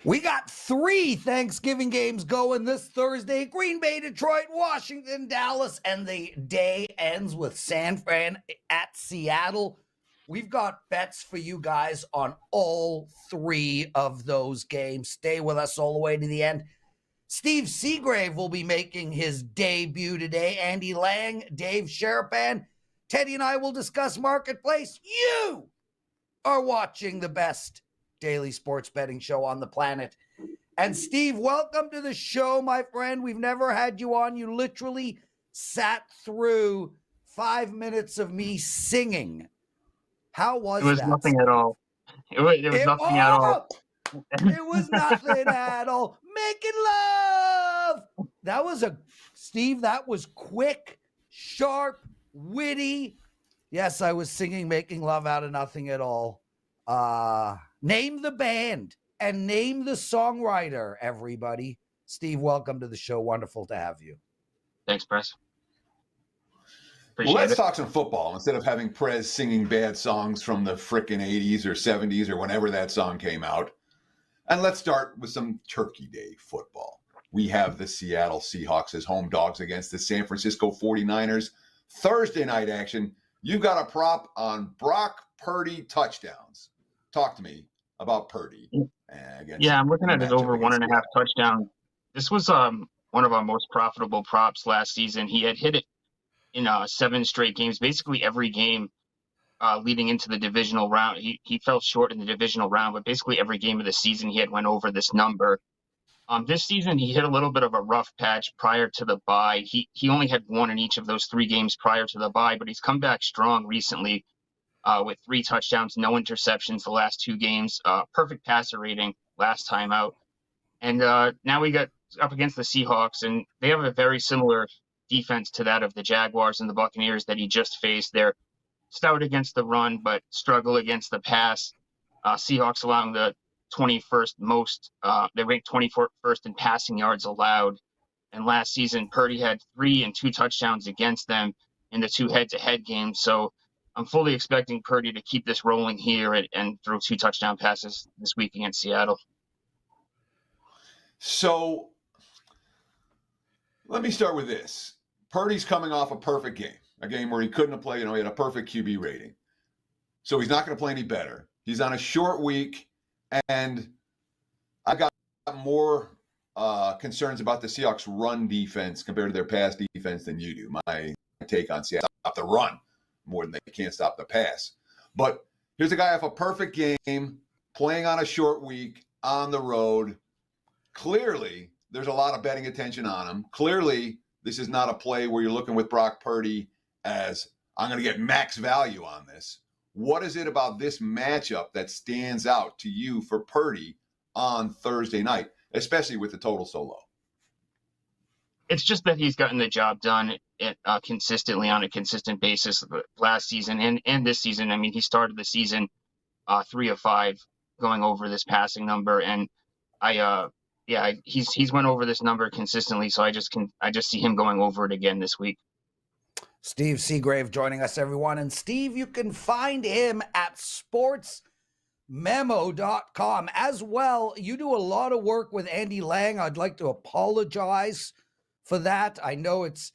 We got 3 Thanksgiving games going this Thursday. Green Bay, Detroit, Washington, Dallas, and the day ends with San Fran at Seattle. We've got bets for you guys on all 3 of those games. Stay with us all the way to the end. Steve Seagrave will be making his debut today. Andy Lang, Dave Sharapan, Teddy and I will discuss Marketplace. You are watching the best daily sports betting show on the planet. And Steve, welcome to the show, my friend. We've never had you on. You literally sat through 5 minutes of me singing. How was that? It was nothing at all. It was nothing at all. It was nothing at all. Making love. That was Steve, that was quick, sharp, witty. Yes, I was singing Making Love out of nothing at all. Name the band and name the songwriter, everybody. Steve, welcome to the show. Wonderful to have you. Thanks, Prez. Well, let's talk some football instead of having Prez singing bad songs from the frickin' 80s or 70s or whenever that song came out. And let's start with some Turkey Day football. We have the Seattle Seahawks as home dogs against the San Francisco 49ers. Thursday night action. You've got a prop on Brock Purdy touchdowns. Talk to me about Purdy. Yeah, I'm looking at his over 1.5 touchdowns. This was one of our most profitable props last season. He had hit it in 7 straight games, basically every game leading into the divisional round. He fell short in the divisional round, but basically every game of the season he had went over this number. This season he hit a little bit of a rough patch prior to the bye. He only had 1 in each of those 3 games prior to the bye, but he's come back strong recently with 3 touchdowns, no interceptions the last 2 games, perfect passer rating last time out. And now we got up against the Seahawks, and they have a very similar defense to that of the Jaguars and the Buccaneers that he just faced. They're stout against the run, but struggle against the pass. Seahawks allowing the 21st most. They ranked 21st in passing yards allowed. And last season, Purdy had 3 and 2 touchdowns against them in the 2 head-to-head games. So I'm fully expecting Purdy to keep this rolling here and throw 2 touchdown passes this week against Seattle. So let me start with this. Purdy's coming off a perfect game, a game where he couldn't have played. He had a perfect QB rating. So he's not going to play any better. He's on a short week, and I got more concerns about the Seahawks' run defense compared to their pass defense than you do. My take on Seattle, stop the run more than they can't stop the pass. But here's a guy off a perfect game, playing on a short week, on the road. Clearly, there's a lot of betting attention on him. Clearly, this is not a play where you're looking with Brock Purdy as, I'm going to get max value on this. What is it about this matchup that stands out to you for Purdy on Thursday night, especially with the total so low? It's just that he's gotten the job done consistently on a consistent basis last season and this season. I mean, he started the season 3 of 5 going over this passing number, and he's went over this number consistently. So I just see him going over it again this week. Steve Seagrave joining us, everyone. And Steve, you can find him at sportsmemo.com. As well, you do a lot of work with Andy Lang. I'd like to apologize for that. I know it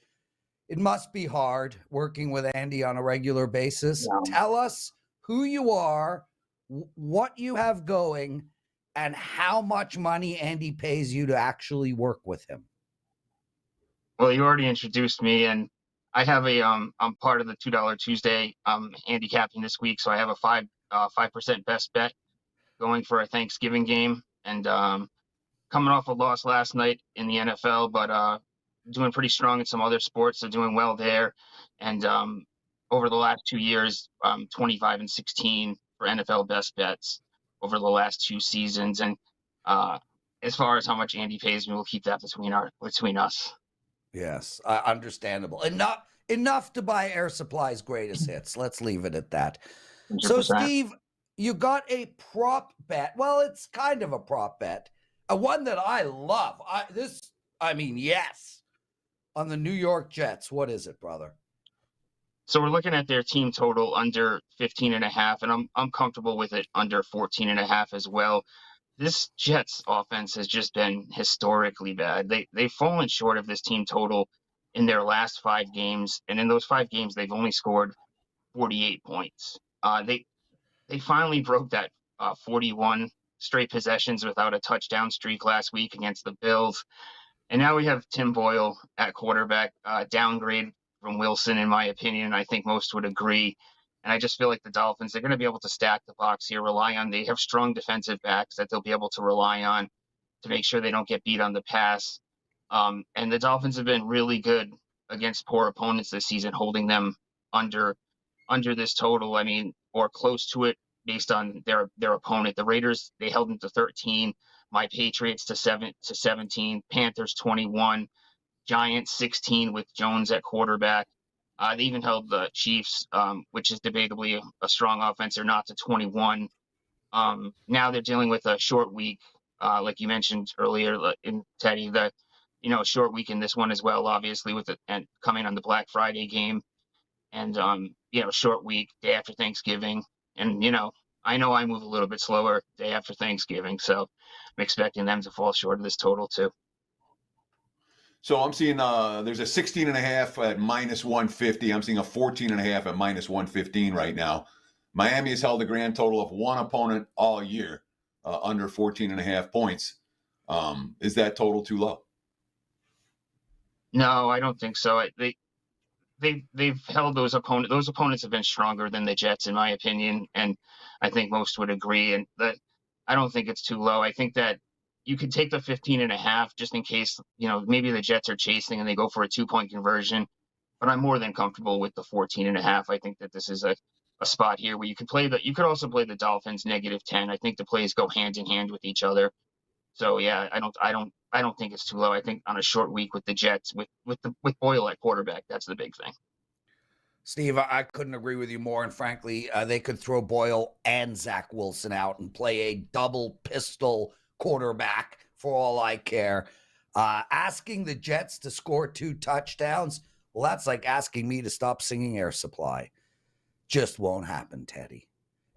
must be hard working with Andy on a regular basis. Yeah. Tell us who you are, what you have going, and how much money Andy pays you to actually work with him. Well, you already introduced me, and I have I'm part of the $2 Tuesday handicapping this week, so I have a 5% best bet going for a Thanksgiving game, and coming off a loss last night in the NFL, but doing pretty strong in some other sports, so doing well there. And over the last 2 years, 25 and 16 for NFL best bets over the last 2 seasons. And as far as how much Andy pays me, we'll keep that between us. Yes, understandable. Enough to buy Air Supply's greatest hits. Let's leave it at that. 100%. So, Steve, you got a prop bet. Well, it's kind of a prop bet, one that I love. Yes, on the New York Jets. What is it, brother? So we're looking at their team total under 15.5, and I'm comfortable with it under 14.5 as well. this Jets offense has just been historically bad. They've fallen short of this team total in their last 5 games, and in those 5 games, they've only scored 48 points. They finally broke that 41 straight possessions without a touchdown streak last week against the Bills. And now we have Tim Boyle at quarterback, downgrade from Wilson, in my opinion. I think most would agree. And I just feel like the Dolphins, they're going to be able to stack the box here, they have strong defensive backs that they'll be able to rely on to make sure they don't get beat on the pass. And the Dolphins have been really good against poor opponents this season, holding them under this total, or close to it based on their opponent. The Raiders, they held them to 13. My Patriots to 17, Panthers 21, Giants 16 with Jones at quarterback. They even held the Chiefs, which is debatably a strong offense, or not, to 21. Now they're dealing with a short week, like you mentioned earlier, in Teddy, short week in this one as well, obviously, and coming on the Black Friday game, and short week, day after Thanksgiving, and I know I move a little bit slower day after Thanksgiving, so I'm expecting them to fall short of this total too. So I'm seeing there's a 16.5 at minus 150. I'm seeing a 14.5 at minus 115 right now. Miami has held a grand total of one opponent all year, under 14.5 points. Is that total too low? No, I don't think so. They've held those opponents. Those opponents have been stronger than the Jets, in my opinion, and I think most would agree. And that I don't think it's too low. I think that you could take the 15.5 just in case, maybe the Jets are chasing and they go for a 2-point conversion. But I'm more than comfortable with the 14.5. I think that this is a spot here where you could also play the Dolphins -10. I think the plays go hand in hand with each other. So yeah, I don't think it's too low. I think on a short week with the Jets, with Boyle at quarterback, that's the big thing. Steve, I couldn't agree with you more. And frankly, they could throw Boyle and Zach Wilson out and play a double pistol quarterback for all I care. Asking the Jets to score 2 touchdowns, well, that's like asking me to stop singing Air Supply. Just won't happen, Teddy.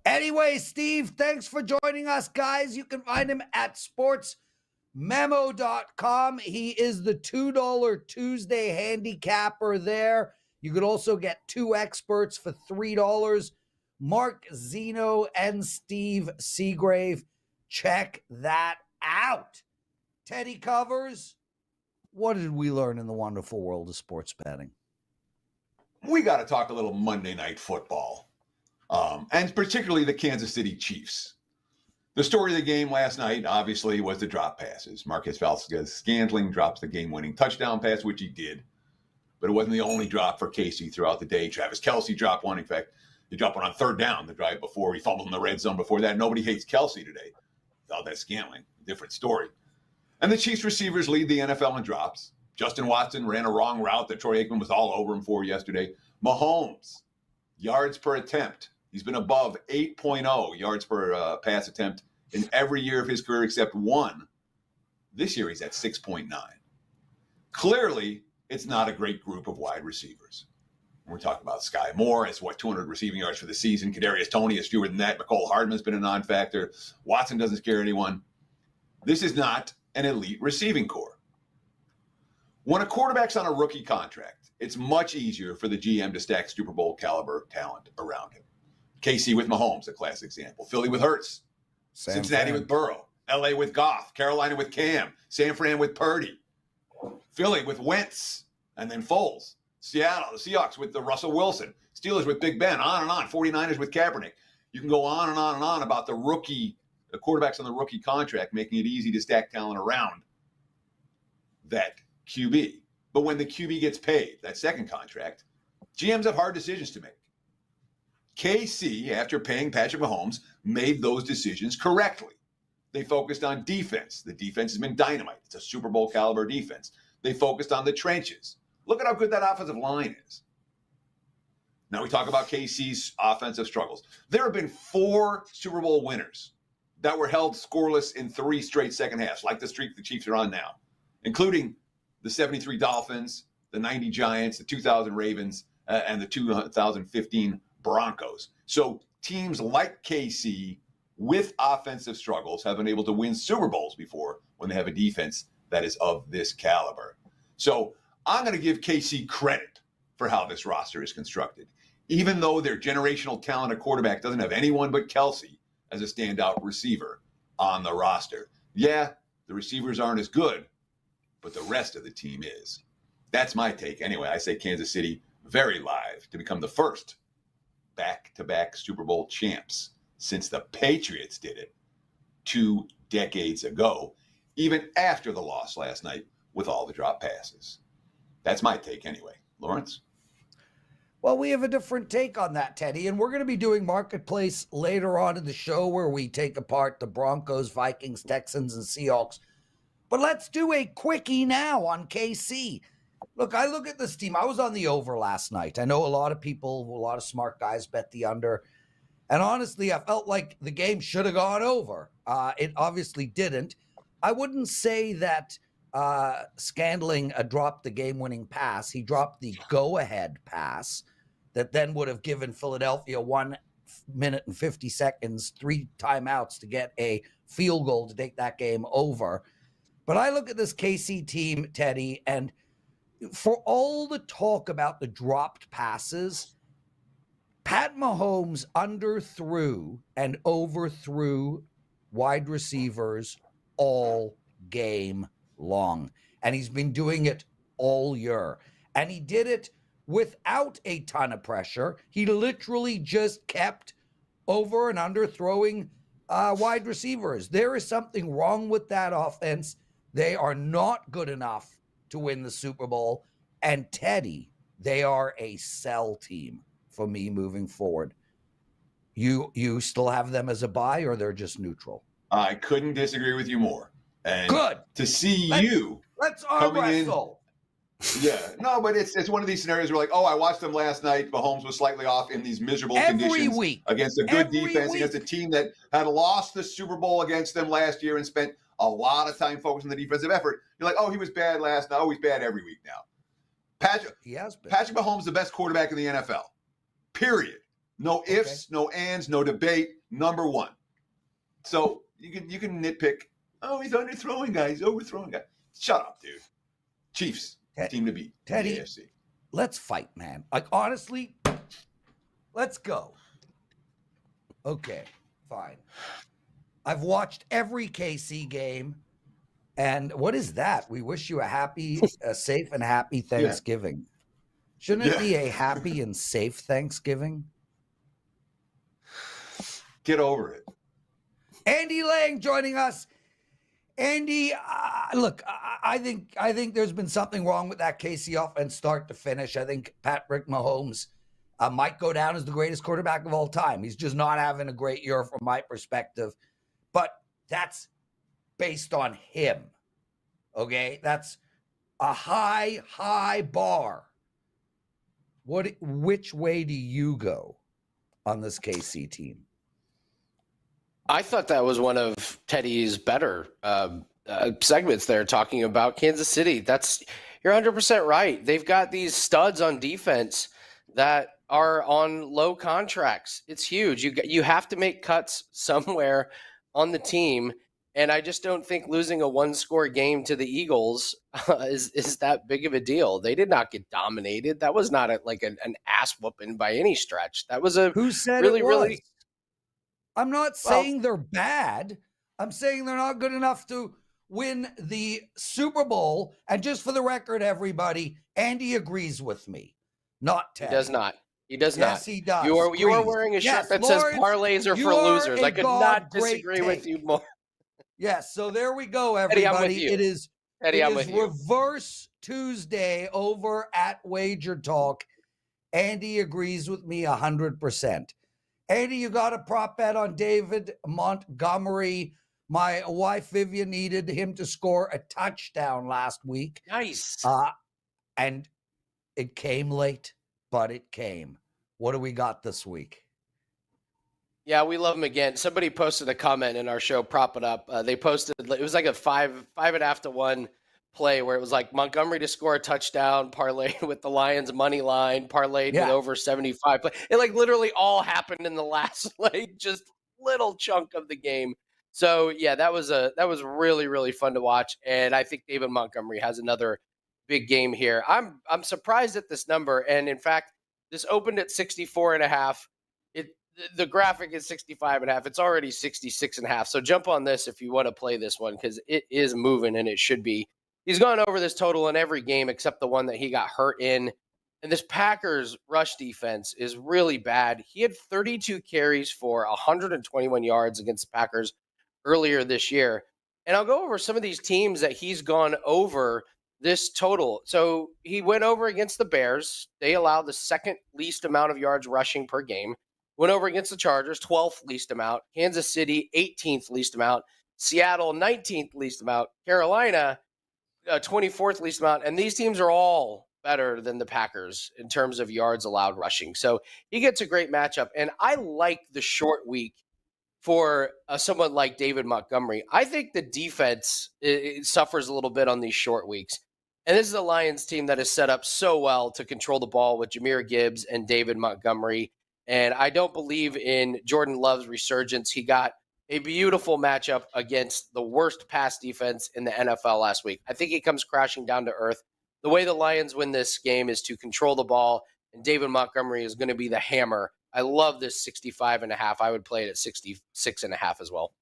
Anyway, Steve, thanks for joining us, guys. You can find him at sportsmemo.com. He is the $2 Tuesday handicapper there. You could also get 2 experts for $3. Mark Zeno and Steve Seagrave. Check that out. Teddy Covers, what did we learn in the wonderful world of sports betting? We got to talk a little Monday Night Football, and particularly the Kansas City Chiefs. The story of the game last night, obviously, was the drop passes. Marquez Valdes-Scantling drops the game-winning touchdown pass, which he did, but it wasn't the only drop for KC throughout the day. Travis Kelce dropped one. In fact, he dropped one on 3rd down the drive before. He fumbled in the red zone before that. Nobody hates Kelce today. Valdes-Scantling, different story. And the Chiefs receivers lead the NFL in drops. Justin Watson ran a wrong route that Troy Aikman was all over him for yesterday. Mahomes, yards per attempt. He's been above 8.0 yards per pass attempt in every year of his career except one. This year he's at 6.9. Clearly, it's not a great group of wide receivers. We're talking about Sky Moore as 200 receiving yards for the season. Kadarius Toney is fewer than that. McCole Hardman's been a non-factor. Watson doesn't scare anyone. This is not an elite receiving corps. When a quarterback's on a rookie contract, it's much easier for the GM to stack Super Bowl caliber talent around him. KC with Mahomes, a classic example. Philly with Hurts. Cincinnati with Burrow. LA with Goff. Carolina with Cam. San Fran with Purdy. Philly with Wentz. And then Foles. Seattle, the Seahawks with the Russell Wilson. Steelers with Big Ben. On and on. 49ers with Kaepernick. You can go on and on and on about the quarterbacks on the rookie contract, making it easy to stack talent around that QB. But when the QB gets paid, that second contract, GMs have hard decisions to make. KC, after paying Patrick Mahomes, made those decisions correctly. They focused on defense. The defense has been dynamite. It's a Super Bowl caliber defense. They focused on the trenches. Look at how good that offensive line is. Now we talk about KC's offensive struggles. There have been 4 Super Bowl winners that were held scoreless in 3 straight second halves, like the streak the Chiefs are on now, including the 73 Dolphins, the 90 Giants, the 2000 Ravens, and the 2015 Broncos. So teams like KC with offensive struggles, have been able to win Super Bowls before when they have a defense that is of this caliber. So I'm going to give KC credit for how this roster is constructed. Even though their generational talent at quarterback doesn't have anyone but Kelsey as a standout receiver on the roster. Yeah, the receivers aren't as good, but the rest of the team is. That's my take. Anyway, I say Kansas City very live to become the first back-to-back Super Bowl champs since the Patriots did it 2 decades ago, even after the loss last night with all the drop passes. That's my take anyway. Lawrence? Well, we have a different take on that, Teddy, and we're going to be doing Marketplace later on in the show where we take apart the Broncos, Vikings, Texans, and Seahawks. But let's do a quickie now on KC. Look, I look at this team. I was on the over last night. I know a lot of smart guys bet the under. And honestly, I felt like the game should have gone over. It obviously didn't. I wouldn't say that Scandling dropped the game-winning pass. He dropped the go-ahead pass that then would have given Philadelphia 1 minute and 50 seconds, 3 timeouts to get a field goal to take that game over. But I look at this KC team, Teddy, and for all the talk about the dropped passes, Pat Mahomes underthrew and overthrew wide receivers all game long. And he's been doing it all year. And he did it without a ton of pressure. He literally just kept over and underthrowing wide receivers. There is something wrong with that offense. They are not good enough to win the Super Bowl. And Teddy, they are a sell team for me moving forward. You still have them as a buy, or they're just neutral? I couldn't disagree with you more. And good to see let's arm wrestle. Yeah, no, but it's one of these scenarios where, like, oh, I watched them last night. Mahomes was slightly off in these miserable conditions against a good defense, against a team that had lost the Super Bowl against them last year and spent a lot of time focusing on the defensive effort. You're like, oh, he was bad last night. Oh, he's bad every week now. Patrick Mahomes, the best quarterback in the NFL. Period. No ifs, no ands, no debate. Number one. So you can nitpick. Oh, he's underthrowing guys. He's overthrowing guys. Shut up, dude. Chiefs, team to beat. Teddy, AFC. Let's fight, man. Like, honestly, let's go. Okay, fine. I've watched every KC game. And what is that? We wish you a safe and happy Thanksgiving. Yeah. Shouldn't it be a happy and safe Thanksgiving? Get over it. Andy Lang joining us. Andy, look, I think there's been something wrong with that KC offense start to finish. I think Patrick Mahomes might go down as the greatest quarterback of all time. He's just not having a great year from my perspective. But that's based on him. Okay? That's a high bar. Which way do you go on this KC team? I thought that was one of Teddy's better segments there, talking about Kansas City. You're 100% right. They've got these studs on defense that are on low contracts. It's huge. You have to make cuts somewhere on the team, and I just don't think losing a 1-score game to the Eagles is that big of a deal. They did not get dominated. That was not an ass whooping by any stretch. That was Who said really, it was? really. I'm not saying they're bad. I'm saying they're not good enough to win the Super Bowl. And just for the record, everybody, Andy agrees with me, not Ted. He does not. He does not. Yes, he does. You are wearing a shirt that says parlays are for losers. I could not disagree with you more. Yes, so there we go, everybody. Eddie, it is you. Reverse Tuesday over at WagerTalk. Andy agrees with me 100%. Andy, you got a prop bet on David Montgomery. My wife, Vivian, needed him to score a touchdown last week. Nice. And it came late, but it came. What do we got this week? Yeah, we love him again. Somebody posted a comment in our show, Prop It Up. They posted, it was like a 5.5-1 play where it was like Montgomery to score a touchdown, parlayed with the Lions money line, parlayed with over 75. It like literally all happened in the last just little chunk of the game. So yeah, that was really, really fun to watch. And I think David Montgomery has another big game here. I'm surprised at this number. And in fact, this opened at 64.5. The graphic is 65.5. It's already 66.5. So jump on this if you want to play this one, because it is moving and it should be. He's gone over this total in every game except the one that he got hurt in. And this Packers rush defense is really bad. He had 32 carries for 121 yards against the Packers earlier this year. And I'll go over some of these teams that he's gone over this total. So he went over against the Bears. They allow the second least amount of yards rushing per game. Went over against the Chargers, 12th least amount. Kansas City, 18th least amount. Seattle, 19th least amount. Carolina, 24th least amount. And these teams are all better than the Packers in terms of yards allowed rushing. So he gets a great matchup. And I like the short week for someone like David Montgomery. I think the defense it suffers a little bit on these short weeks. And this is a Lions team that is set up so well to control the ball with Jahmyr Gibbs and David Montgomery. And I don't believe in Jordan Love's resurgence. He got a beautiful matchup against the worst pass defense in the NFL last week. I think he comes crashing down to earth. The way the Lions win this game is to control the ball, and David Montgomery is going to be the hammer. I love this 65.5. I would play it at 66.5 as well.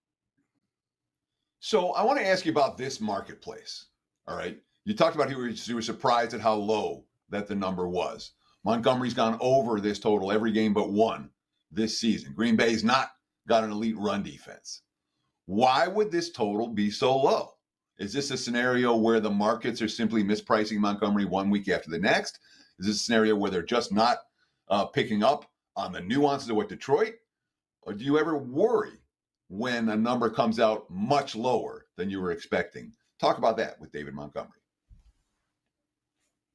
So I want to ask you about this marketplace. All right. You talked about you were surprised at how low that the number was. Montgomery's gone over this total every game but one this season. Green Bay's not got an elite run defense. Why would this total be so low? Is this a scenario where the markets are simply mispricing Montgomery one week after the next? Is this a scenario where they're just not picking up on the nuances of what Detroit? Or do you ever worry when a number comes out much lower than you were expecting? Talk about that with David Montgomery.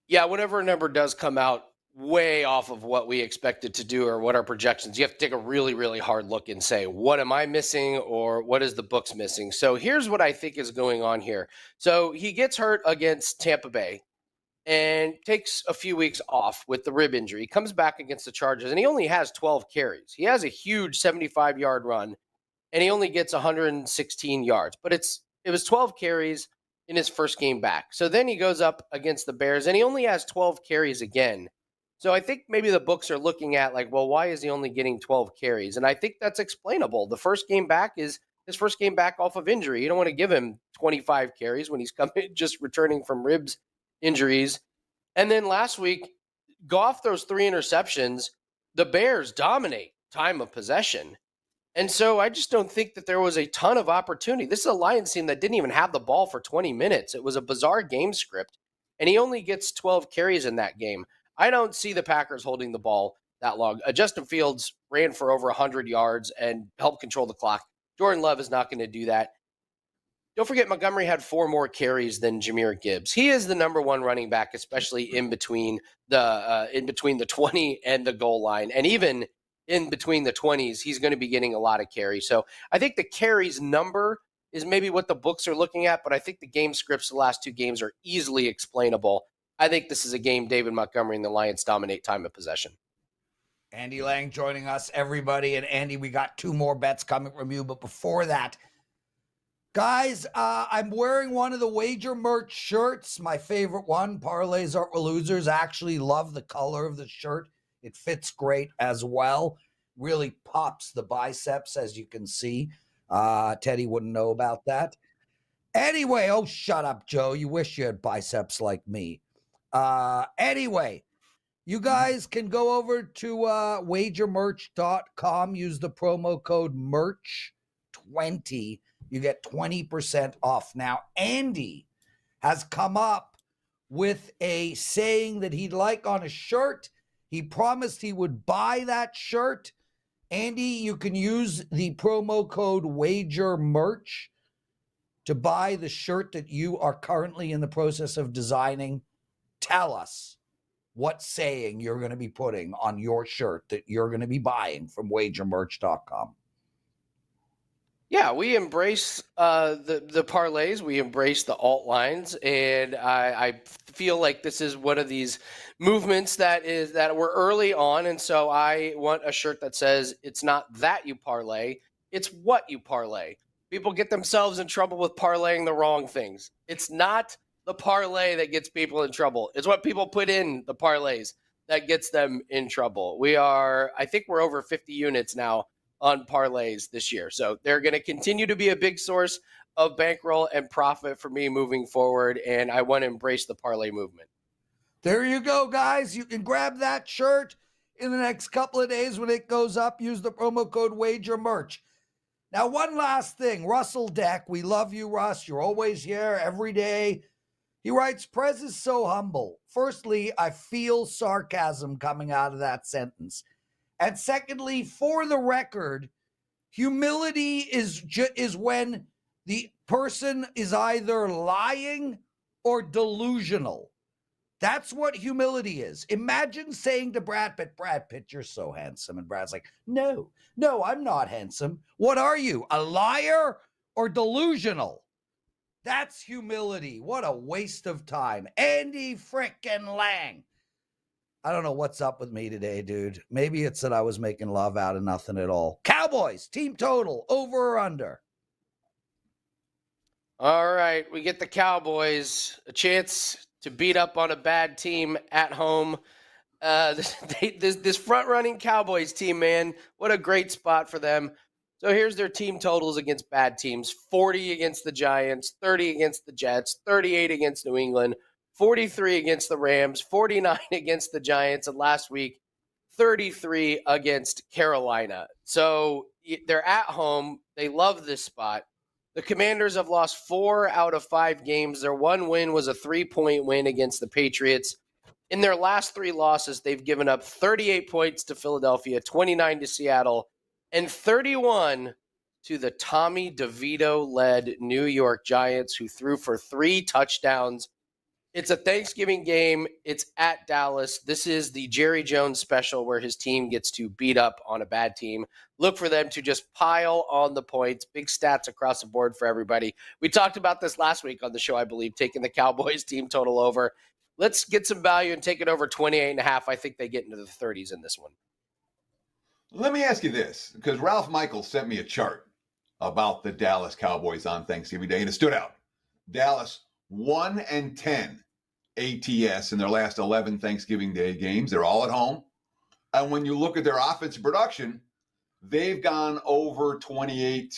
Yeah, whenever a number does come out way off of what we expected to do or what our projections, you have to take a really, really hard look and say, what am I missing or what is the books missing? So here's what I think is going on here. So he gets hurt against Tampa Bay and takes a few weeks off with the rib injury. He comes back against the Chargers and he only has 12 carries. He has a huge 75-yard run and he only gets 116 yards, but it was 12 carries in his first game back. So then he goes up against the Bears and he only has 12 carries again. So I think maybe the books are looking at like, well, why is he only getting 12 carries? And I think that's explainable. The first game back is his first game back off of injury. You don't want to give him 25 carries when he's coming just returning from ribs injuries. And then last week, Goff throws 3 interceptions. The Bears dominate time of possession. And so I just don't think that there was a ton of opportunity. This is a Lions team that didn't even have the ball for 20 minutes. It was a bizarre game script, and he only gets 12 carries in that game. I don't see the Packers holding the ball that long. Justin Fields ran for over 100 yards and helped control the clock. Jordan Love is not going to do that. Don't forget, Montgomery had 4 more carries than Jahmyr Gibbs. He is the number 1 running back, especially in between the 20 and the goal line. And even in between the 20s, he's going to be getting a lot of carries. So I think the carries number is maybe what the books are looking at, but I think the game scripts the last 2 games are easily explainable. I think this is a game David Montgomery and the Lions dominate time of possession. Andy Lang joining us, everybody. And Andy, we got 2 more bets coming from you. But before that, guys, I'm wearing one of the Wager merch shirts, my favorite one. Parlays Aren't for Losers. I actually love the color of the shirt. It fits great as well. Really pops the biceps, as you can see. Teddy wouldn't know about that. Anyway, oh, shut up, Joe. You wish you had biceps like me. Anyway, you guys can go over to wagermerch.com. Use the promo code MERCH20. You get 20% off. Now, Andy has come up with a saying that he'd like on a shirt. He promised he would buy that shirt. Andy, you can use the promo code WagerMerch to buy the shirt that you are currently in the process of designing. Tell us what saying you're going to be putting on your shirt that you're going to be buying from wagermerch.com. Yeah, we embrace the parlays. We embrace the alt lines, and I feel like this is one of these movements that we're early on, and so I want a shirt that says it's not that you parlay, It's what you parlay. People get themselves in trouble with parlaying the wrong things. It's not the parlay that gets people in trouble. It's what people put in the parlays that gets them in trouble. I think we're over 50 units now on parlays this year. So they're going to continue to be a big source of bankroll and profit for me moving forward. And I want to embrace the parlay movement. There you go, guys. You can grab that shirt in the next couple of days when it goes up. Use the promo code WagerMerch. Now, one last thing. Russell Deck, we love you, Russ. You're always here every day. He writes, Prez is so humble. Firstly, I feel sarcasm coming out of that sentence. And secondly, for the record, humility is when the person is either lying or delusional. That's what humility is. Imagine saying to Brad Pitt, you're so handsome. And Brad's like, no, I'm not handsome. What are you, a liar or delusional? That's humility. What a waste of time. Andy frickin' Lang. I don't know what's up with me today, dude. Maybe it's that I was making love out of nothing at all. Cowboys, team total, over or under? All right, we get the Cowboys a chance to beat up on a bad team at home. This front-running Cowboys team, man, what a great spot for them. So here's their team totals against bad teams. 40 against the Giants, 30 against the Jets, 38 against New England, 43 against the Rams, 49 against the Giants, and last week, 33 against Carolina. So they're at home. They love this spot. The Commanders have lost 4 out of 5 games. Their one win was a 3-point win against the Patriots. In their last 3 losses, they've given up 38 points to Philadelphia, 29 to Seattle, and 31 to the Tommy DeVito-led New York Giants, who threw for 3 touchdowns. It's a Thanksgiving game. It's at Dallas. This is the Jerry Jones special where his team gets to beat up on a bad team. Look for them to just pile on the points. Big stats across the board for everybody. We talked about this last week on the show, I believe, taking the Cowboys team total over. Let's get some value and take it over 28.5. I think they get into the 30s in this one. Let me ask you this, because Ralph Michaels sent me a chart about the Dallas Cowboys on Thanksgiving Day, and it stood out. Dallas 1-10 ATS in their last 11 Thanksgiving Day games. They're all at home. And when you look at their offensive production, they've gone over 28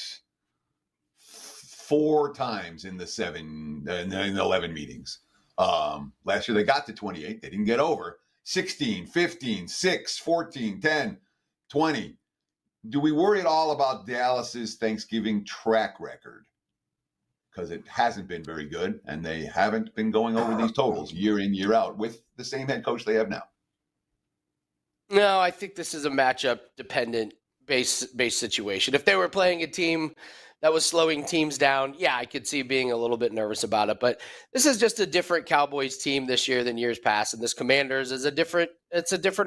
4 times in the 11 meetings. Last year they got to 28. They didn't get over. 16, 15, 6, 14, 10, 20. Do we worry at all about Dallas's Thanksgiving track record? Because it hasn't been very good, and they haven't been going over these totals year in, year out with the same head coach they have now. No, I think this is a matchup-dependent base situation. If they were playing a team that was slowing teams down, yeah, I could see being a little bit nervous about it. But this is just a different Cowboys team this year than years past, and this Commanders is a different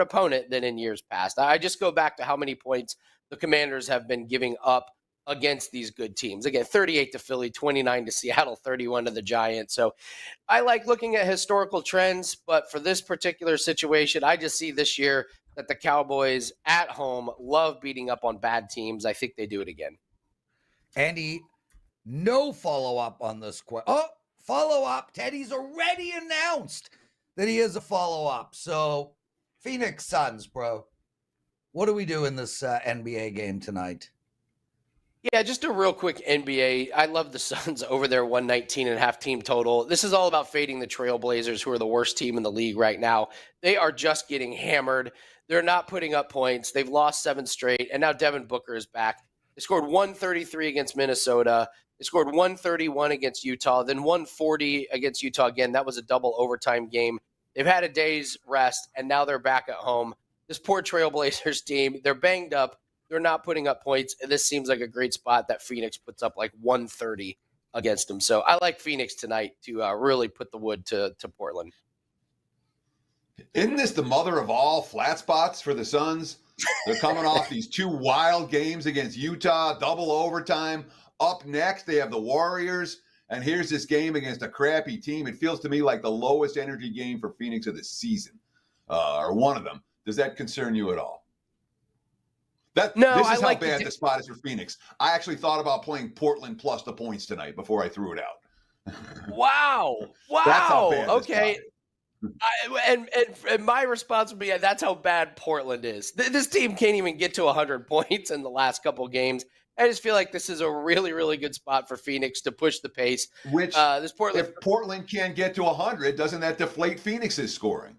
opponent than in years past. I just go back to how many points the Commanders have been giving up against these good teams. Again, 38 to Philly, 29 to Seattle, 31 to the Giants. So I like looking at historical trends, but for this particular situation, I just see this year that the Cowboys at home love beating up on bad teams. I think they do it again. Andy, no follow-up on this question. Oh, follow-up. Teddy's already announced that he is a follow-up. So, Phoenix Suns, bro. What do we do in this NBA game tonight? Yeah, just a real quick NBA. I love the Suns over their 119.5 team total. This is all about fading the Trailblazers, who are the worst team in the league right now. They are just getting hammered. They're not putting up points. They've lost 7 straight, and now Devin Booker is back. They scored 133 against Minnesota. They scored 131 against Utah, then 140 against Utah again. That was a double overtime game. They've had a day's rest, and now they're back at home. This poor Trailblazers team, they're banged up. They're not putting up points, and this seems like a great spot that Phoenix puts up like 130 against them. So I like Phoenix tonight to really put the wood to Portland. Isn't this the mother of all flat spots for the Suns? They're coming off these 2 wild games against Utah, double overtime. Up next, they have the Warriors, and here's this game against a crappy team. It feels to me like the lowest energy game for Phoenix of the season, or one of them. Does that concern you at all? This I is like how bad the spot is for Phoenix. I actually thought about playing Portland plus the points tonight before I threw it out. Wow. That's how bad this Okay. spot is. And my response would be, that's how bad Portland is. This team can't even get to 100 points in the last couple of games. I just feel like this is a really, really good spot for Phoenix to push the pace. Which, if Portland can't get to 100, doesn't that deflate Phoenix's scoring?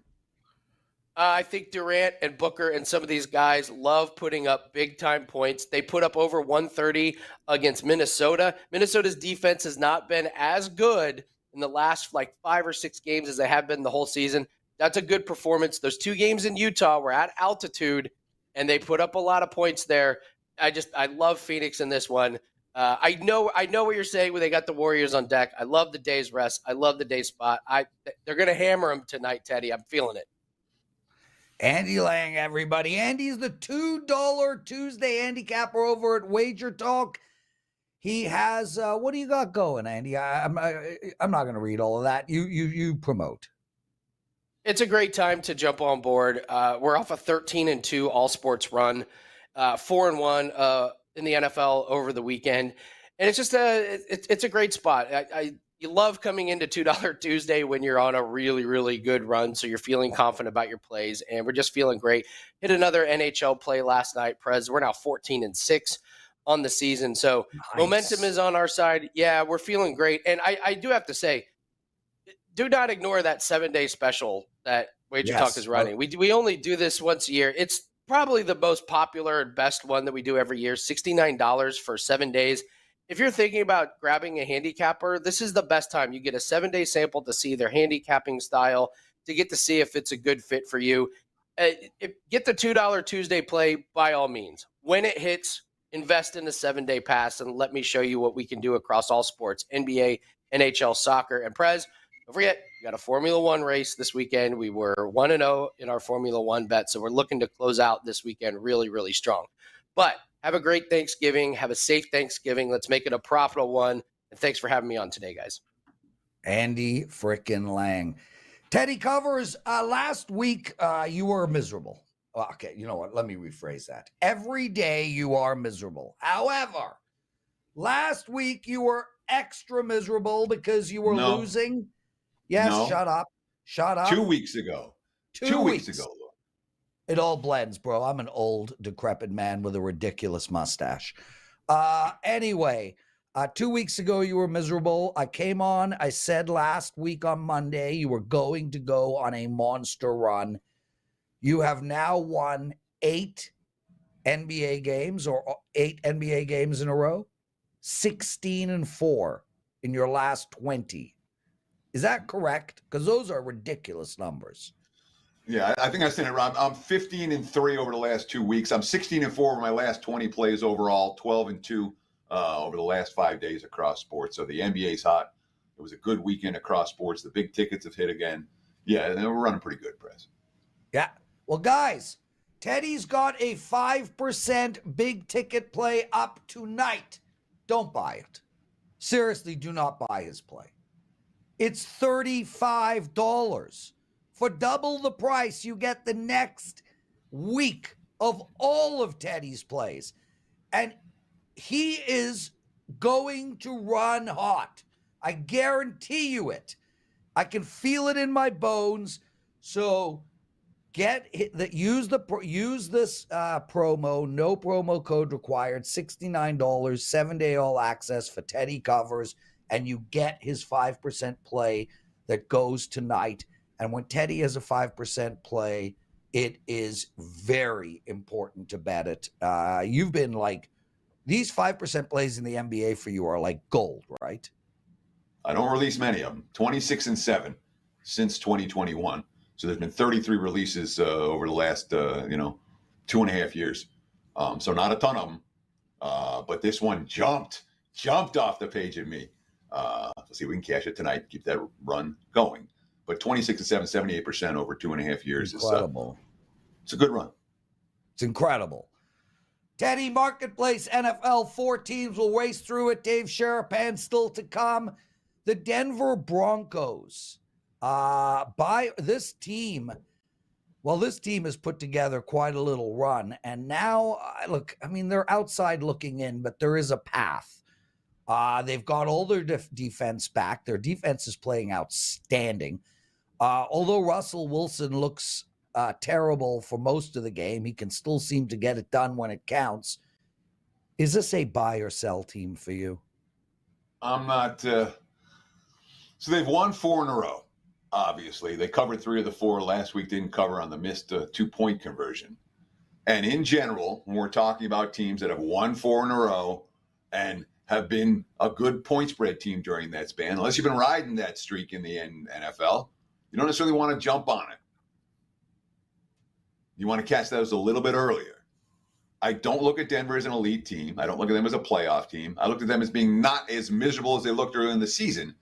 I think Durant and Booker and some of these guys love putting up big-time points. They put up over 130 against Minnesota. Minnesota's defense has not been as good in the last 5 or 6 games as they have been the whole season. That's a good performance. Those 2 games in Utah were at altitude, and they put up a lot of points there. I love Phoenix in this one. I know what you're saying when they got the Warriors on deck. I love the day's rest. I love the day spot. They're going to hammer them tonight, Teddy. I'm feeling it. Andy Lang, everybody. Andy's the $2 Tuesday handicapper over at WagerTalk. He has what do you got going, Andy? I'm not going to read all of that. You promote. It's a great time to jump on board. We're off a 13-2 all sports run, 4-1 in the NFL over the weekend, and it's just it's a great spot. You love coming into $2 Tuesday when you're on a really, really good run, so you're feeling confident about your plays, and we're just feeling great. Hit another NHL play last night, Prez. We're now 14-6 on the season, so nice. Momentum is on our side. Yeah, we're feeling great, and I do have to say, do not ignore that 7-day special that WagerTalk is running. We only do this once a year. It's probably the most popular and best one that we do every year, $69 for 7 days. If you're thinking about grabbing a handicapper, this is the best time. You get a 7-day sample to see their handicapping style, to get to see if it's a good fit for you. Get the $2 Tuesday play by all means. When it hits, invest in the 7-day pass and let me show you what we can do across all sports, NBA, NHL, soccer, and Prez. Don't forget, we got a Formula One race this weekend. We were 1-0 in our Formula One bet, so we're looking to close out this weekend really, really strong. But have a great Thanksgiving. Have a safe Thanksgiving. Let's make it a profitable one. And thanks for having me on today, guys. Andy frickin' Lang. Teddy Covers, last week you were miserable. Okay, you know what? Let me rephrase that. Every day you are miserable. However, last week you were extra miserable because you were losing. Yes, no. Shut up. 2 weeks ago. 2 weeks ago. It all blends, bro. I'm an old, decrepit man with a ridiculous mustache. Anyway, 2 weeks ago, you were miserable. I came on. I said last week on Monday, you were going to go on a monster run. You have now won 8 NBA games or 8 NBA games in a row, 16-4 in your last 20. Is that correct? Because those are ridiculous numbers. Yeah, I think I said it wrong. I'm 15-3 over the last 2 weeks. I'm 16-4 over my last 20 plays overall, 12-2 over the last 5 days across sports. So the NBA's hot. It was a good weekend across sports. The big tickets have hit again. Yeah, we're running pretty good, Prez. Yeah. Well, guys, Teddy's got a 5% big ticket play up tonight. Don't buy it. Seriously, do not buy his play. It's $35. For double the price, you get the next week of all of Teddy's plays. And he is going to run hot. I guarantee you it. I can feel it in my bones. So use this promo, no promo code required, $69, 7-day all access for Teddy Covers, and you get his 5% play that goes tonight. And when Teddy has a 5% play, it is very important to bet it. You've been these 5% plays in the NBA for you are like gold, right? I don't release many of them. 26-7 since 2021. So there's been 33 releases over the last, 2.5 years. So not a ton of them. But this one jumped off the page at me. Let's see if we can cash it tonight, keep that run going. But 26-7, 78% over 2.5 years. Incredible. It's a good run. It's incredible. Teddy, Marketplace, NFL, 4 teams will race through it. Dave Sharapan still to come. The Denver Broncos. By this team Well, this team has put together quite a little run. And now, look, I mean, they're outside looking in, but there is a path. They've got all their defense back. Their defense is playing outstanding. Although Russell Wilson looks terrible for most of the game, he can still seem to get it done when it counts. Is this a buy or sell team for you? I'm not. So they've won 4 in a row. Obviously, they covered 3 of the 4 last week. Didn't cover on the missed 2-point conversion. And in general, when we're talking about teams that have won 4 in a row and have been a good point spread team during that span, unless you've been riding that streak in the NFL, you don't necessarily want to jump on it. You want to catch those a little bit earlier. I don't look at Denver as an elite team. I don't look at them as a playoff team. I look at them as being not as miserable as they looked earlier in the season.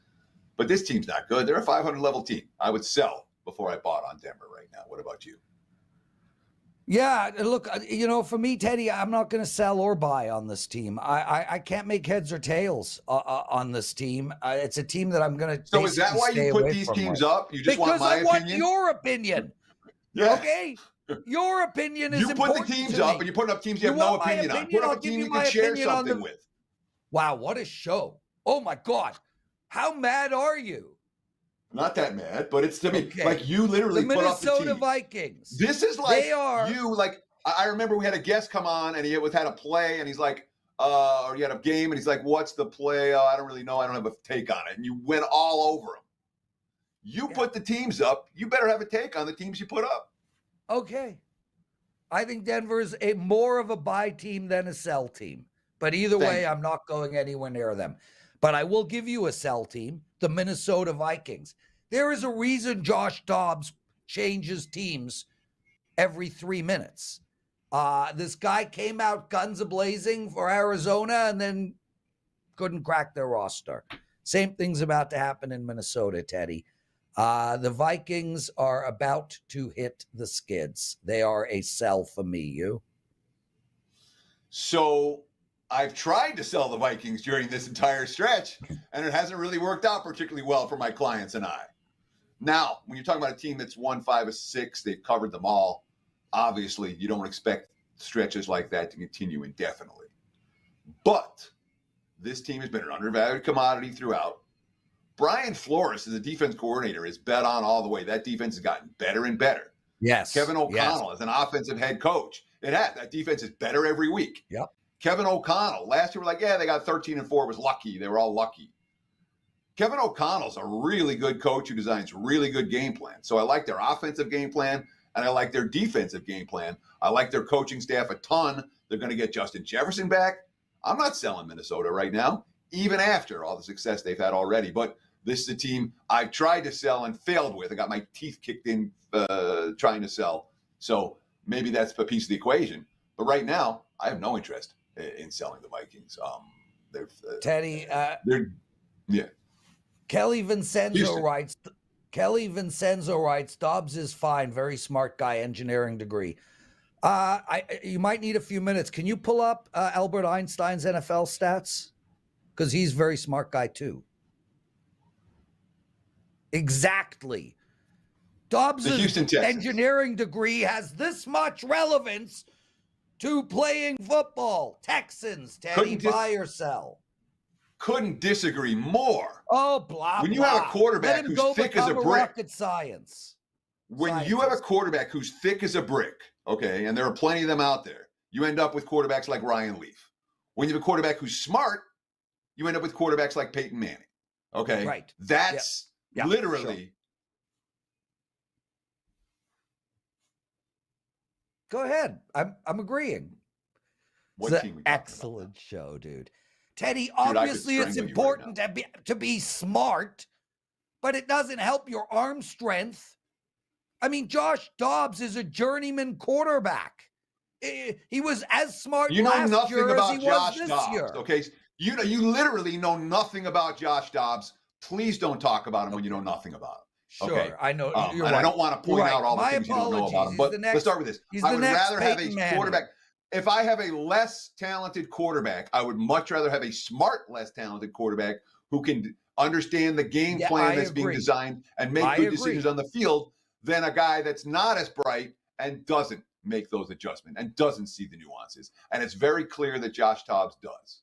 But this team's not good. They're a 500 level team. I would sell before I bought on Denver right now. What about you? Yeah, look, for me, Teddy, I'm not going to sell or buy on this team. I can't make heads or tails on this team. It's a team that I'm going to. So is that why you put these teams up? You just want my opinion? Because I want your opinion. Yeah. Okay? Your opinion is important. You put the teams up, and you're putting up teams you have no opinion on. Put up a team you can share something with. Wow, what a show. Oh, my God. How mad are you? Not that mad, but it's to me like you literally put up the team. The Minnesota Vikings. This is like you like. I remember we had a guest come on and he had a play and he's like, or he had a game and he's like, "What's the play? Oh, I don't really know. I don't have a take on it." And you went all over him. You put the teams up. You better have a take on the teams you put up. Okay, I think Denver is more of a buy team than a sell team. But either way, I'm not going anywhere near them. But I will give you a sell team, the Minnesota Vikings. There is a reason Josh Dobbs changes teams every 3 minutes. This guy came out guns a-blazing for Arizona and then couldn't crack their roster. Same thing's about to happen in Minnesota, Teddy. The Vikings are about to hit the skids. They are a sell for me. You? So I've tried to sell the Vikings during this entire stretch, and it hasn't really worked out particularly well for my clients and I. Now, when you're talking about a team that's won 5 of 6, they've covered them all. Obviously, you don't expect stretches like that to continue indefinitely. But this team has been an undervalued commodity throughout. Brian Flores, as a defense coordinator, is bet on all the way. That defense has gotten better and better. Yes. Kevin O'Connell as an offensive head coach. That defense is better every week. Yep. Kevin O'Connell, last year we're like, they got 13-4. It was lucky. They were all lucky. Kevin O'Connell's a really good coach who designs really good game plans. So I like their offensive game plan, and I like their defensive game plan. I like their coaching staff a ton. They're going to get Justin Jefferson back. I'm not selling Minnesota right now, even after all the success they've had already. But this is a team I've tried to sell and failed with. I got my teeth kicked in trying to sell. So maybe that's a piece of the equation. But right now, I have no interest in selling the Vikings. Teddy, yeah. Kelly Vincenzo writes, Dobbs is fine, very smart guy, engineering degree. You might need a few minutes. Can you pull up Albert Einstein's NFL stats? Because he's a very smart guy too. Exactly. Dobbs' engineering degree has this much relevance to playing football. Texans, Teddy, buy or sell? Couldn't disagree more. Oh, blah, when you have a quarterback who's thick as a brick. Rocket science. When you have a quarterback who's thick as a brick, okay, and there are plenty of them out there, you end up with quarterbacks like Ryan Leaf. When you have a quarterback who's smart, you end up with quarterbacks like Peyton Manning. Okay? Right. That's literally. Sure. Go ahead. I'm agreeing. What it's team an excellent show, dude. Teddy, obviously it's important to be smart, but it doesn't help your arm strength. I mean, Josh Dobbs is a journeyman quarterback. He was as smart last year as he was this year. Okay, you literally know nothing about Josh Dobbs. Please don't talk about him when you know nothing about him. Sure, okay? I know. You're and right. I don't want to point out all the My things you don't know about him. But let's start with this. I would rather have a quarterback. If I have a less talented quarterback, I would much rather have a smart, less talented quarterback who can understand the game plan that's being designed and make good decisions on the field than a guy that's not as bright and doesn't make those adjustments and doesn't see the nuances. And it's very clear that Josh Dobbs does.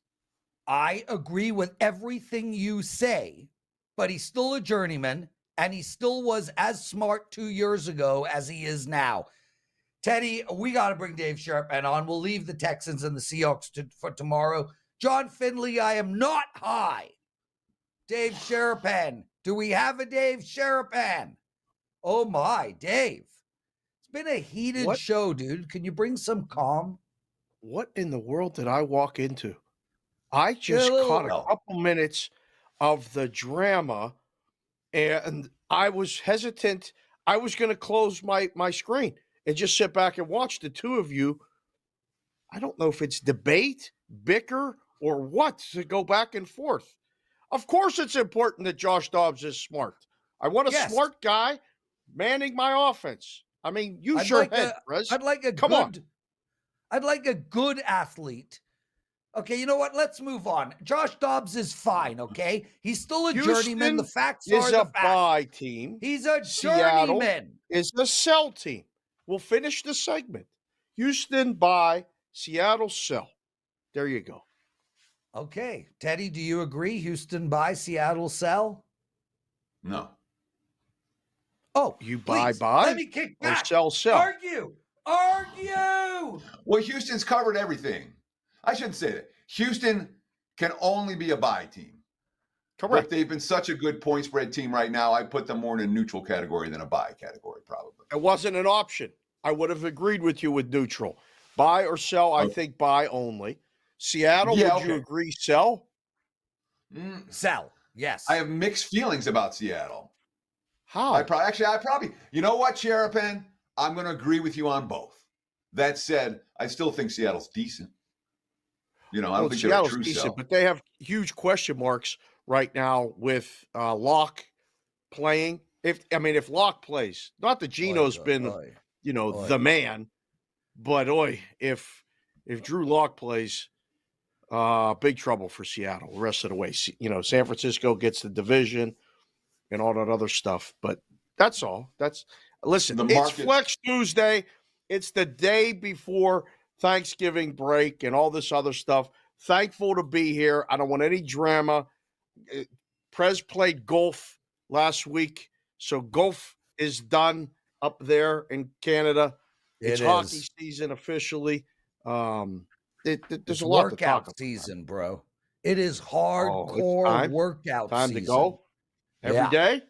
I agree with everything you say, but he's still a journeyman, and he still was as smart 2 years ago as he is now. Teddy, we got to bring Dave Sharapan on. We'll leave the Texans and the Seahawks for tomorrow. John Finley, I am not high. Dave Sharapan. Do we have a Dave Sharapan? Oh my, Dave. It's been a heated show, dude. Can you bring some calm? What in the world did I walk into? I just caught a couple minutes of the drama, and I was hesitant. I was going to close my screen and just sit back and watch the two of you. I don't know if it's debate, bicker, or what, to go back and forth. Of course it's important that Josh Dobbs is smart. I want a smart guy manning my offense. I mean, use your head, Prez. I'd like a good athlete. Okay, you know what? Let's move on. Josh Dobbs is fine, okay? He's still a journeyman. The facts are the facts. Is a buy team. He's a Seattle journeyman. Is the sell team. We'll finish the segment. Houston buy, Seattle sell. There you go. Okay. Teddy, do you agree? Houston buy, Seattle sell? No. Oh, you please, buy, let me kick back. Or sell. Argue. Well, Houston's covered everything. I shouldn't say that. Houston can only be a buy team. Correct. But they've been such a good point spread team right now. I put them more in a neutral category than a buy category, probably. It wasn't an option. I would have agreed with you with neutral. Buy or sell, I think buy only. Seattle, would you agree sell? Sell, yes. I have mixed feelings about Seattle. How? I probably, you know what, Sharapan? I'm going to agree with you on both. That said, I still think Seattle's decent. I don't think Seattle's they're a true decent, sell. but they have huge question marks right now with Locke playing. If Locke plays, not that Geno's been, the man, but if Drew Locke plays, big trouble for Seattle the rest of the way. San Francisco gets the division and all that other stuff, but that's all. Listen, it's Flex Tuesday. It's the day before Thanksgiving break and all this other stuff. Thankful to be here. I don't want any drama. Prez played golf last week, so golf is done up there in Canada. It's hockey season officially. There's a lot to talk about. Season, bro. It is hardcore workout time season. To go every day.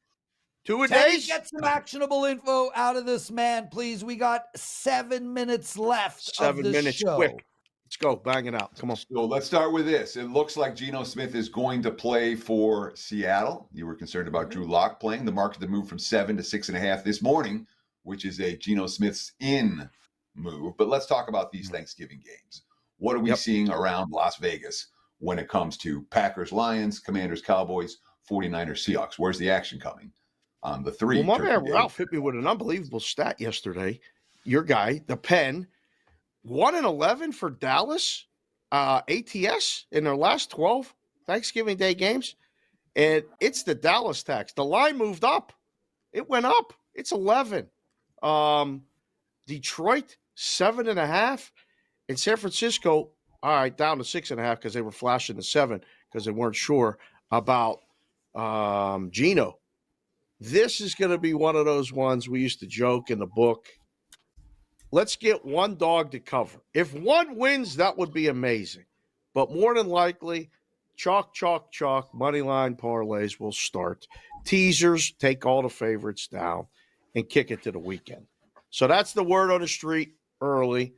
2 a Teddy, day. get some actionable info out of this man, please. We got 7 minutes left. 7 minutes, show. quick. Let's go. Bang it out. Come on. So let's start with this. It looks like Geno Smith is going to play for Seattle. You were concerned about Drew Locke playing. The market to move from 7 to 6.5 this morning, which is a Geno Smith's in move. But let's talk about these Thanksgiving games. What are we seeing around Las Vegas when it comes to Packers, Lions, Commanders, Cowboys, 49ers, Seahawks? Where's the action coming on the three? Well, my man Ralph hit me with an unbelievable stat yesterday. Your guy, the Pen, 1-11 for Dallas ATS in their last 12 Thanksgiving Day games. And it's the Dallas tax. The line moved up. It went up. It's 11. Detroit, 7.5. And San Francisco, all right, down to 6.5 because they were flashing the 7 because they weren't sure about Geno. This is going to be one of those ones we used to joke in the book. Let's get one dog to cover. If one wins, that would be amazing. But more than likely, chalk, money line parlays will start. Teasers, take all the favorites down and kick it to the weekend. So that's the word on the street early.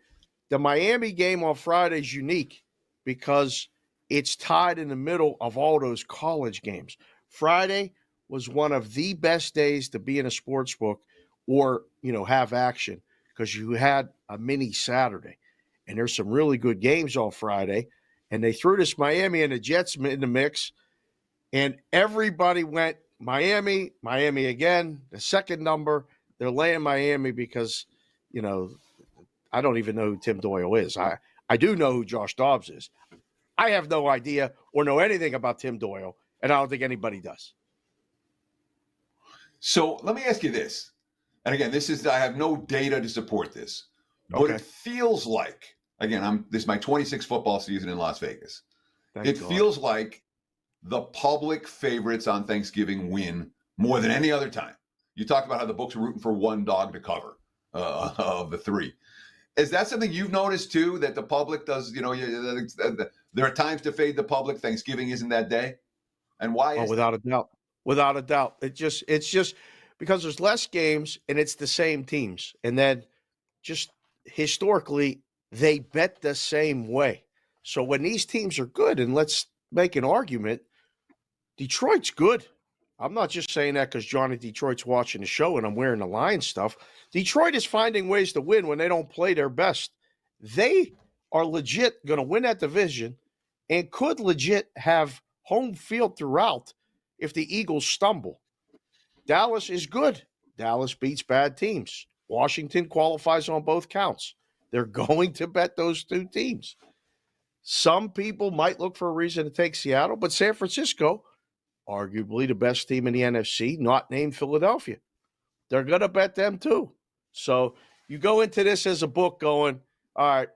The Miami game on Friday is unique because it's tied in the middle of all those college games. Friday was one of the best days to be in a sports book or, have action because you had a mini Saturday. And there's some really good games on Friday. And they threw this Miami and the Jets in the mix. And everybody went Miami again, the second number. They're laying Miami because, I don't even know who Tim Doyle is. I do know who Josh Dobbs is. I have no idea or know anything about Tim Doyle, and I don't think anybody does. So let me ask you this. and again, I have no data to support this, but Okay. it feels like, again, this is my 26th football season in Las Vegas. Thank It God. feels like the public favorites on Thanksgiving win more than any other time. You talked about how the books are rooting for one dog to cover of the three. Is that something you've noticed too, that the public does, there are times to fade the public. Thanksgiving isn't that day. And why is without a doubt. Without a doubt. It's just because there's less games and it's the same teams. And then just historically, they bet the same way. So when these teams are good, and let's make an argument, Detroit's good. I'm not just saying that because Johnny Detroit's watching the show and I'm wearing the Lions stuff. Detroit is finding ways to win when they don't play their best. They are legit going to win that division and could legit have home field throughout if the Eagles stumble. Dallas is good. Dallas beats bad teams. Washington qualifies on both counts. They're going to bet those two teams. Some people might look for a reason to take Seattle, but San Francisco, arguably the best team in the NFC, not named Philadelphia. They're going to bet them too. So you go into this as a book going, all right,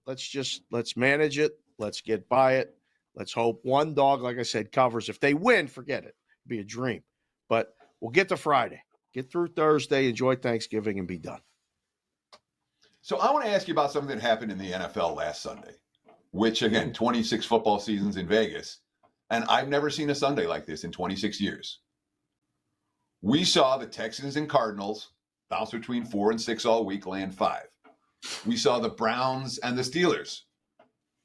let's manage it. Let's get by it. Let's hope one dog, like I said, covers. If they win, forget it. It'd be a dream. But we'll get to Friday. Get through Thursday, enjoy Thanksgiving, and be done. So I want to ask you about something that happened in the NFL last Sunday, which, again, 26 football seasons in Vegas. And I've never seen a Sunday like this in 26 years. We saw the Texans and Cardinals bounce between 4 and 6 all week, land 5. We saw the Browns and the Steelers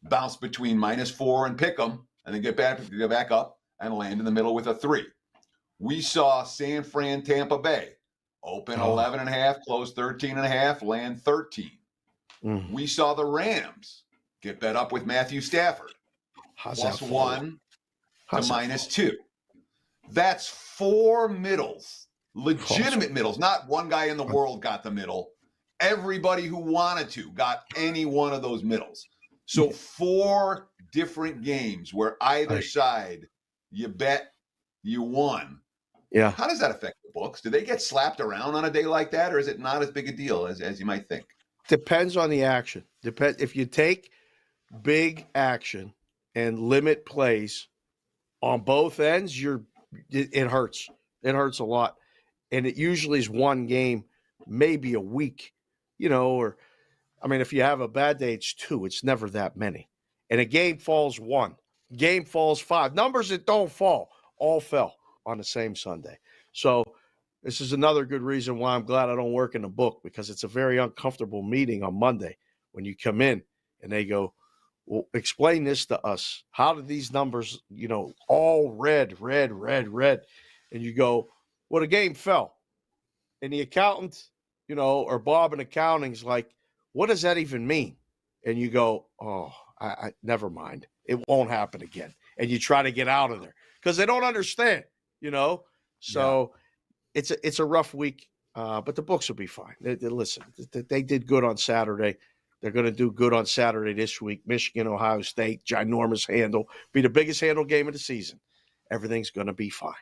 bounce between -4 and pick 'em, and then get back up and land in the middle with a 3. We saw San Fran, Tampa Bay open 11.5, close 13.5, land 13. Mm. We saw the Rams get bet up with Matthew Stafford, +1 to -2. That's 4 middles, legitimate middles, not one guy in the world got the middle. Everybody who wanted to got any one of those middles. So 4 different games where either side you bet you won. Yeah. How does that affect the books? Do they get slapped around on a day like that, or is it not as big a deal as you might think? Depends on the action. If you take big action and limit plays on both ends, it hurts. It hurts a lot. And it usually is one game, maybe a week, or if you have a bad day, it's 2. It's never that many. And a game falls 1. Game falls 5. Numbers that don't fall all fell on the same Sunday. So this is another good reason why I'm glad I don't work in the book, because it's a very uncomfortable meeting on Monday when you come in and they go, well, explain this to us. How did these numbers, all red? And you go, well, the game fell. And the accountant, or Bob in accounting's like, what does that even mean? And you go, oh, I never mind. It won't happen again. And you try to get out of there because they don't understand, So it's a rough week, but the books will be fine. Listen, they did good on Saturday. They're going to do good on Saturday this week. Michigan, Ohio State, ginormous handle. Be the biggest handle game of the season. Everything's going to be fine.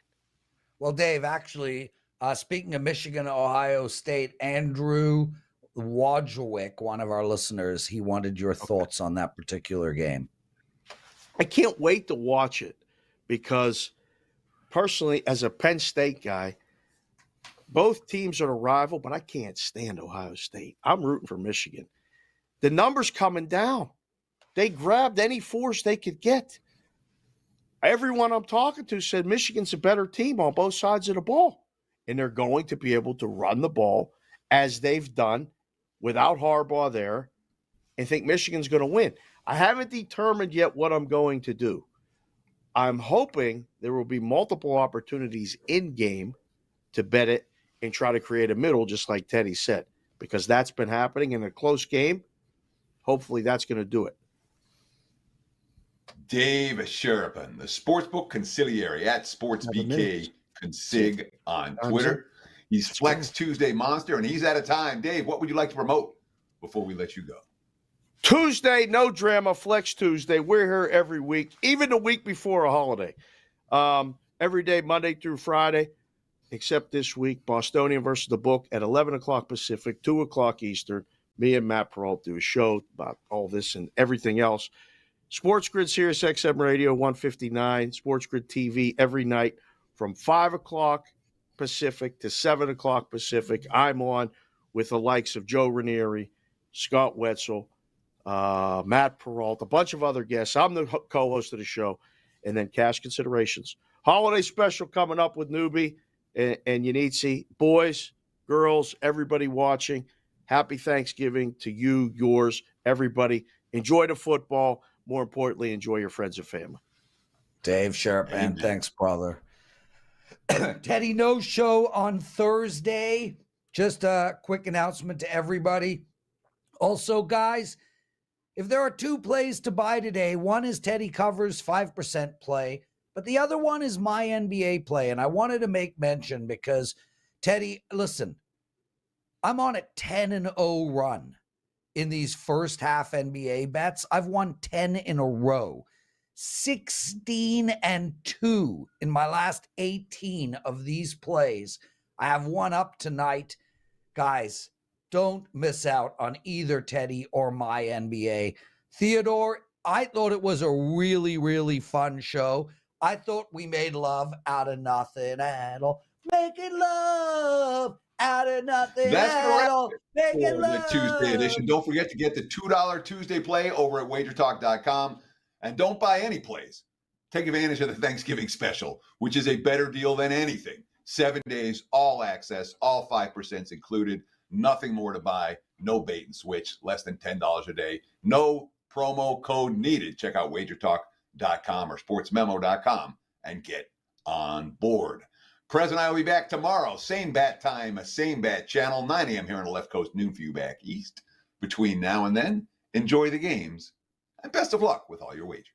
Well, Dave, actually, speaking of Michigan, Ohio State, Andrew Wojcik, one of our listeners, he wanted your thoughts on that particular game. I can't wait to watch it because personally, as a Penn State guy, both teams are a rival, but I can't stand Ohio State. I'm rooting for Michigan. The numbers coming down. They grabbed any force they could get. Everyone I'm talking to said Michigan's a better team on both sides of the ball, and they're going to be able to run the ball as they've done without Harbaugh there, and think Michigan's going to win. I haven't determined yet what I'm going to do. I'm hoping there will be multiple opportunities in game to bet it and try to create a middle, just like Teddy said, because that's been happening in a close game. Hopefully that's going to do it. Dave Sharapan, the Sportsbook Conciliary at SportsBK Consig on Twitter. He's Flex Tuesday Monster, and he's out of time. Dave, what would you like to promote before we let you go? Tuesday, no drama, Flex Tuesday. We're here every week, even the week before a holiday. Every day, Monday through Friday. except this week. Bostonian versus the Book at 11 o'clock Pacific, 2 o'clock Eastern. Me and Matt Peralt do a show about all this and everything else. Sports Grid Sirius XM Radio 159, Sports Grid TV every night from 5 o'clock Pacific to 7 o'clock Pacific. I'm on with the likes of Joe Ranieri, Scott Wetzel, Matt Peralt, a bunch of other guests. I'm the co-host of the show, and then cash considerations. Holiday special coming up with Newbie and Yanitsi. Boys, girls, everybody watching, happy Thanksgiving to you, yours, everybody. Enjoy the football. More importantly, enjoy your friends and family. Dave Sharapan, Amen. thanks, brother. Teddy, no show on Thursday. Just a quick announcement to everybody. Also, guys, if there are 2 plays to buy today, one is Teddy Covers 5% play, but the other one is my NBA play. And I wanted to make mention because, Teddy, listen, I'm on a 10-0 run in these first half NBA bets. I've won 10 in a row, 16-2 in my last 18 of these plays. I have one up tonight. Guys, don't miss out on either Teddy or my NBA. Theodore, I thought it was a really, really fun show. I thought we made love out of nothing at all. Making love out of nothing That's at correct. all. Making For love. the Tuesday edition. Don't forget to get the $2 Tuesday play over at WagerTalk.com. And don't buy any plays. Take advantage of the Thanksgiving special, which is a better deal than anything. 7 days, all access, all 5% included. Nothing more to buy. No bait and switch. Less than $10 a day. No promo code needed. Check out WagerTalk.com or SportsMemo.com and get on board. Prez and I will be back tomorrow. Same bat time, same bat channel, 9 a.m. here on the left coast, noon for you back east. Between now and then, enjoy the games and best of luck with all your wagers.